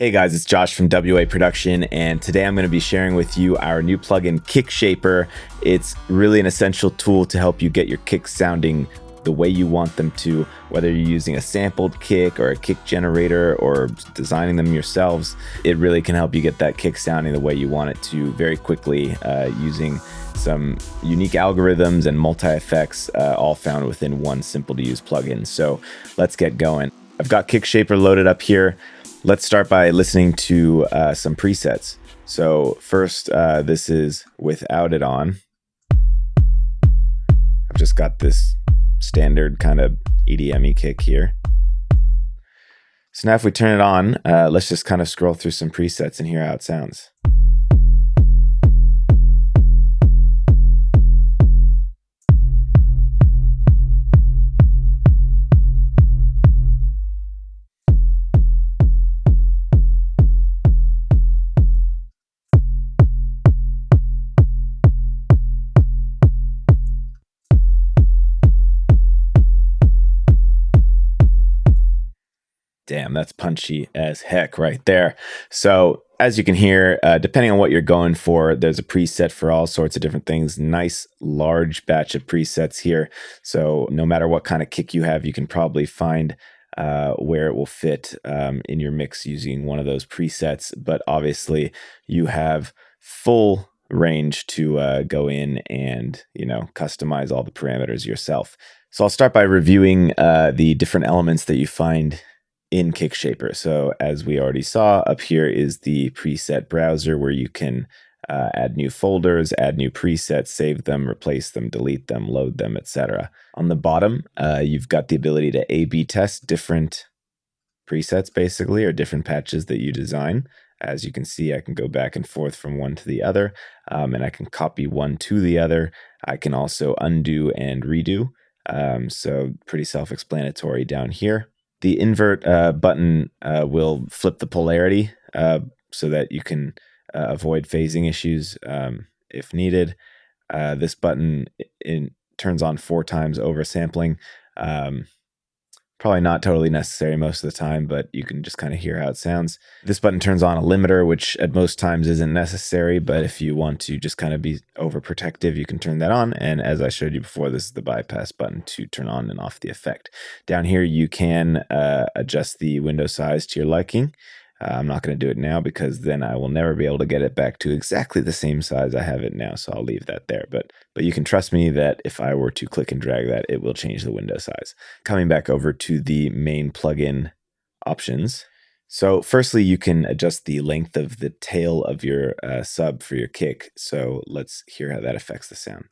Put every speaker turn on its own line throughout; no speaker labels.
Hey guys, it's Josh from WA Production, and today I'm going to be sharing with you our new plugin, KickShaper. It's really an essential tool to help you get your kicks sounding the way you want them to, whether you're using a sampled kick or a kick generator or designing them yourselves. It really can help you get that kick sounding the way you want it to very quickly using some unique algorithms and multi-effects all found within one simple to use plugin. So let's get going. I've got KickShaper loaded up here. Let's start by listening to some presets. So first, this is without it on. I've just got this standard kind of EDM-y kick here. So now if we turn it on, let's just kind of scroll through some presets and hear how it sounds. Damn, that's punchy as heck right there. So as you can hear, depending on what you're going for, there's a preset for all sorts of different things. Nice large batch of presets here. So no matter what kind of kick you have, you can probably find where it will fit in your mix using one of those presets. But obviously you have full range to go in and, customize all the parameters yourself. So I'll start by reviewing the different elements that you find in KickShaper. So as we already saw, up here is the preset browser where you can add new folders, add new presets, save them, replace them, delete them, load them, etc. On the bottom, you've got the ability to A/B test different presets, basically, or different patches that you design. As you can see, I can go back and forth from one to the other, and I can copy one to the other. I can also undo and redo. So pretty self-explanatory down here. The invert button will flip the polarity so that you can avoid phasing issues if needed. This button turns on 4 times oversampling. Probably not totally necessary most of the time, but you can just kind of hear how it sounds. This button turns on a limiter, which at most times isn't necessary, but if you want to just kind of be overprotective, you can turn that on. And as I showed you before, this is the bypass button to turn on and off the effect. Down here, you can adjust the window size to your liking. I'm not going to do it now because then I will never be able to get it back to exactly the same size I have it now, so I'll leave that there. But you can trust me that if I were to click and drag that, it will change the window size. Coming back over to the main plugin options. So firstly, you can adjust the length of the tail of your sub for your kick. So let's hear how that affects the sound.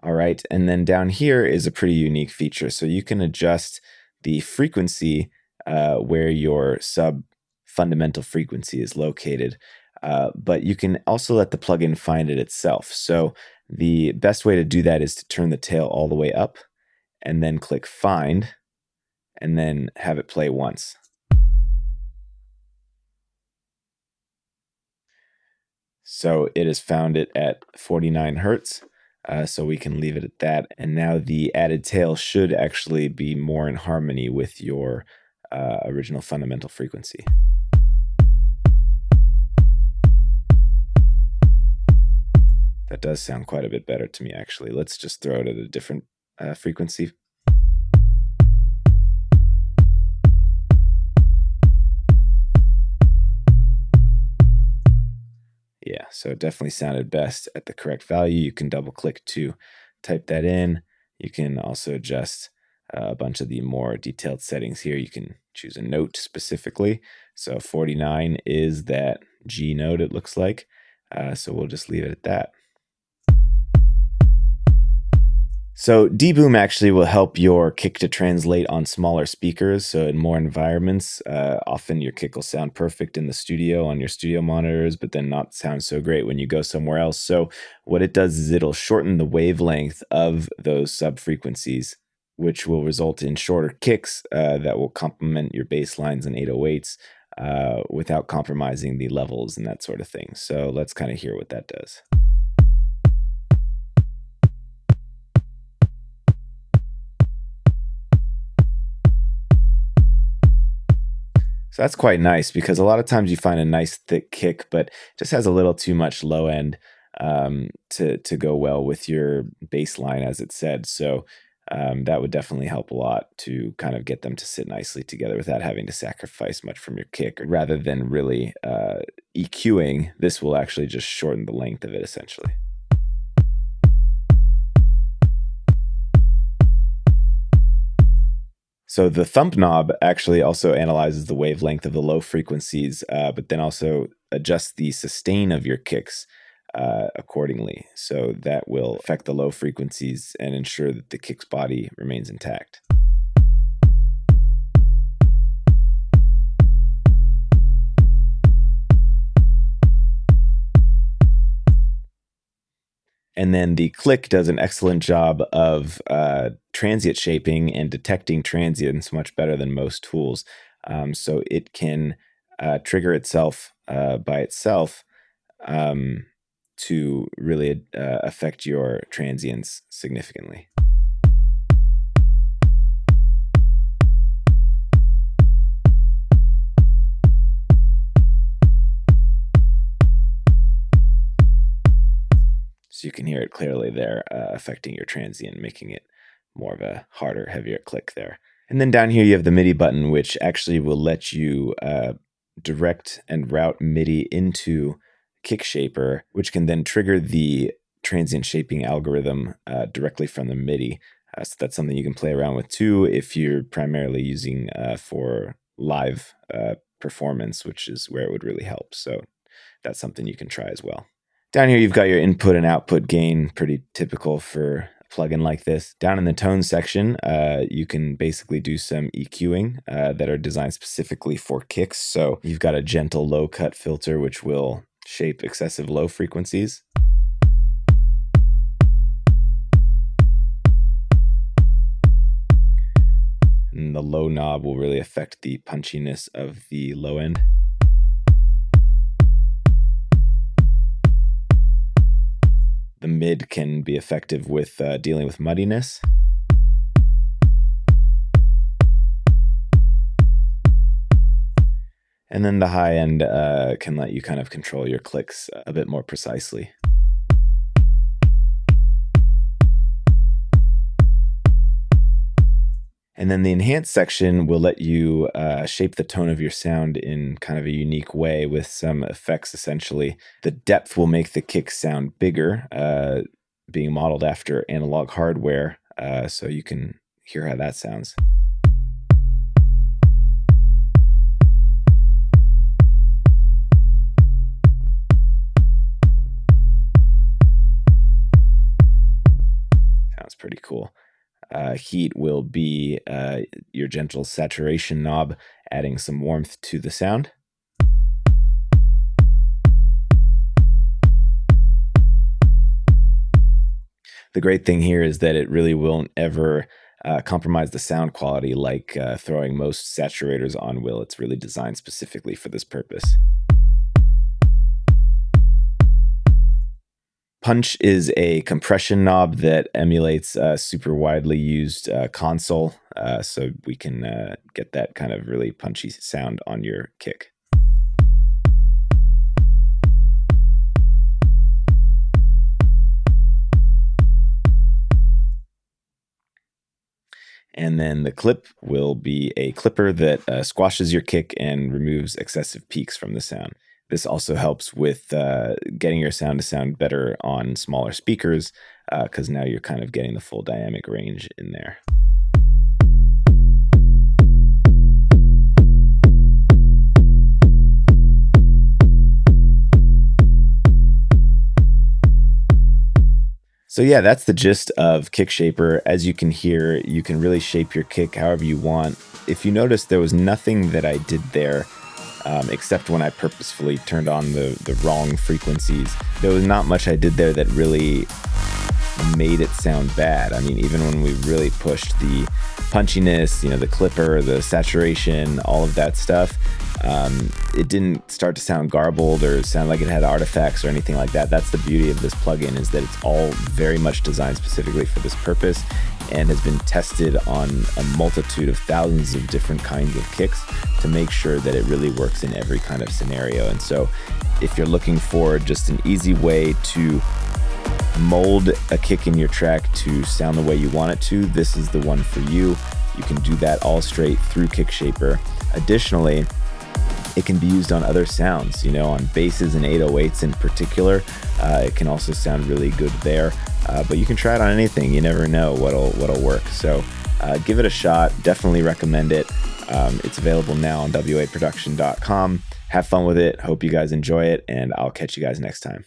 All right, and then down here is a pretty unique feature. So you can adjust the frequency where your sub fundamental frequency is located, but you can also let the plugin find it itself. So the best way to do that is to turn the tail all the way up and then click find and then have it play once. So it has found it at 49 Hertz. So we can leave it at that. And now the added tail should actually be more in harmony with your original fundamental frequency. That does sound quite a bit better to me, actually. Let's just throw it at a different frequency. Yeah, so it definitely sounded best at the correct value. You can double click to type that in. You can also adjust a bunch of the more detailed settings here. You can choose a note specifically. So 49 is that G note, it looks like. So we'll just leave it at that. So deboom actually will help your kick to translate on smaller speakers. So in more environments, often your kick will sound perfect in the studio on your studio monitors, but then not sound so great when you go somewhere else. So what it does is it'll shorten the wavelength of those sub frequencies, which will result in shorter kicks that will complement your bass lines and 808s. without compromising the levels and that sort of thing. So let's kind of hear what that does. So that's quite nice, because a lot of times you find a nice thick kick, but just has a little too much low end to go well with your bass line, as it said. So that would definitely help a lot to kind of get them to sit nicely together without having to sacrifice much from your kick. Rather than really EQing, this will actually just shorten the length of it, essentially. So the thump knob actually also analyzes the wavelength of the low frequencies, but then also adjusts the sustain of your kicks accordingly. So that will affect the low frequencies and ensure that the kick's body remains intact. And then the click does an excellent job of transient shaping and detecting transients much better than most tools. So it can trigger itself by itself to really affect your transients significantly. So you can hear it clearly there, affecting your transient, making it more of a harder, heavier click there. And then down here you have the MIDI button, which actually will let you direct and route MIDI into KickShaper, which can then trigger the transient shaping algorithm directly from the MIDI. So that's something you can play around with too if you're primarily using for live performance, which is where it would really help. So that's something you can try as well. Down here, you've got your input and output gain, pretty typical for a plugin like this. Down in the tone section, you can basically do some EQing that are designed specifically for kicks. So you've got a gentle low cut filter, which will shape excessive low frequencies. And the low knob will really affect the punchiness of the low end. The mid can be effective with dealing with muddiness. And then the high end can let you kind of control your clicks a bit more precisely. And then the enhance section will let you shape the tone of your sound in kind of a unique way with some effects, essentially. The depth will make the kick sound bigger, being modeled after analog hardware, so you can hear how that sounds. Sounds pretty cool. Heat will be your gentle saturation knob, adding some warmth to the sound. The great thing here is that it really won't ever compromise the sound quality like throwing most saturators on will. It's really designed specifically for this purpose. Punch is a compression knob that emulates a super widely used console, so we can get that kind of really punchy sound on your kick. And then the clip will be a clipper that squashes your kick and removes excessive peaks from the sound. This also helps with getting your sound to sound better on smaller speakers, because now you're kind of getting the full dynamic range in there. So yeah, that's the gist of KickShaper. As you can hear, you can really shape your kick however you want. If you notice, there was nothing that I did there except when I purposefully turned on the wrong frequencies. There was not much I did there that really made it sound bad. I mean, even when we really pushed the punchiness, the clipper, the saturation, all of that stuff, it didn't start to sound garbled or sound like it had artifacts or anything like that. That's the beauty of this plugin, is that it's all very much designed specifically for this purpose and has been tested on a multitude of thousands of different kinds of kicks to make sure that it really works in every kind of scenario. And so if you're looking for just an easy way to mold a kick in your track to sound the way you want it to, this is the one for you. You can do that all straight through KickShaper. Additionally, it can be used on other sounds, on basses and 808s in particular. It can also sound really good there, but you can try it on anything. You never know what'll work. So give it a shot. Definitely recommend it. It's available now on waproduction.com. Have fun with it. Hope you guys enjoy it, and I'll catch you guys next time.